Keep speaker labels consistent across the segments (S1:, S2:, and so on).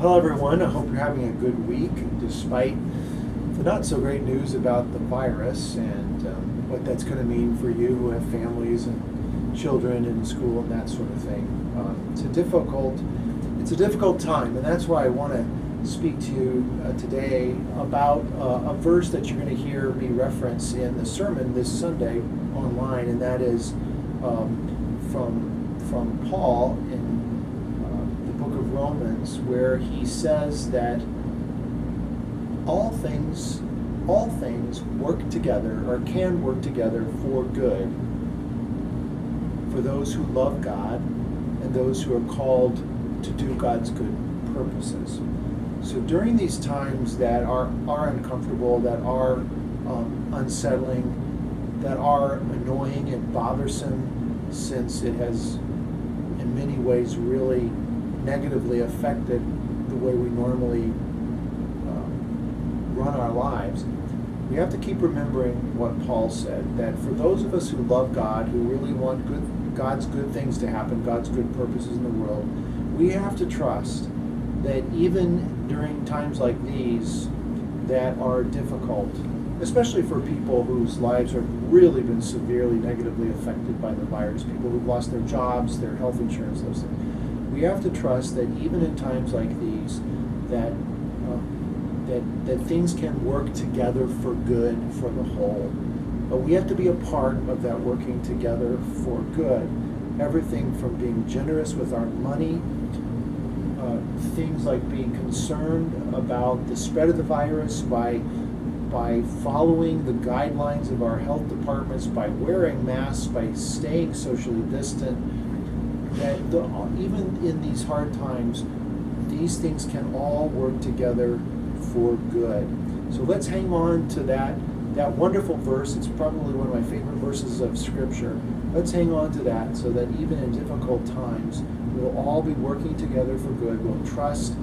S1: Hello everyone, I hope you're having a good week despite the not so great news about the virus and what that's going to mean for you who have families and children in school and that sort of thing. It's a difficult time, and that's why I want to speak to you today about a verse that you're going to hear me reference in the sermon this Sunday online, and that is from Paul in book of Romans, where he says that all things work together or can work together for good for those who love God and those who are called to do God's good purposes. So during these times that are uncomfortable, that are unsettling, that are annoying and bothersome, since it has in many ways really negatively affected the way we normally run our lives, we have to keep remembering what Paul said, that for those of us who love God, who really want God's good things to happen, God's good purposes in the world, we have to trust that even during times like these that are difficult, especially for people whose lives have really been severely negatively affected by the virus, people who've lost their jobs, their health insurance, those things, we have to trust that even in times like these, that things can work together for good for the whole. But we have to be a part of that working together for good. Everything from being generous with our money, things like being concerned about the spread of the virus by following the guidelines of our health departments, by wearing masks, by staying socially distant, that even in these hard times, these things can all work together for good. So let's hang on to that wonderful verse. It's probably one of my favorite verses of Scripture. Let's hang on to that so that even in difficult times, we'll all be working together for good. We'll trust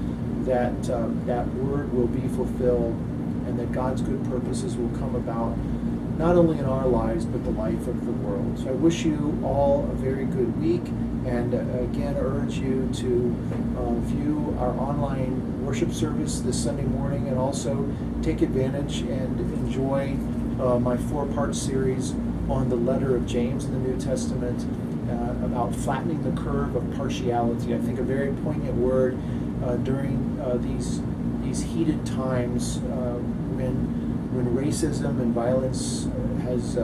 S1: that that word will be fulfilled and that God's good purposes will come about, not only in our lives, but the life of the world. So I wish you all a very good week, and again urge you to view our online worship service this Sunday morning, and also take advantage and enjoy my 4-part series on the letter of James in the New Testament about flattening the curve of partiality. I think a very poignant word during these heated times when racism and violence has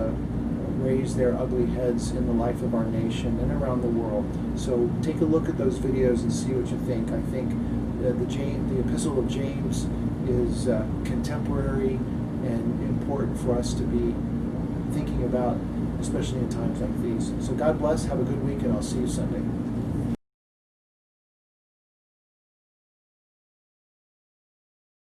S1: raised their ugly heads in the life of our nation and around the world. So take a look at those videos and see what you think. I think the Epistle of James is contemporary and important for us to be thinking about, especially in times like these. So God bless, have a good week, and I'll see you Sunday.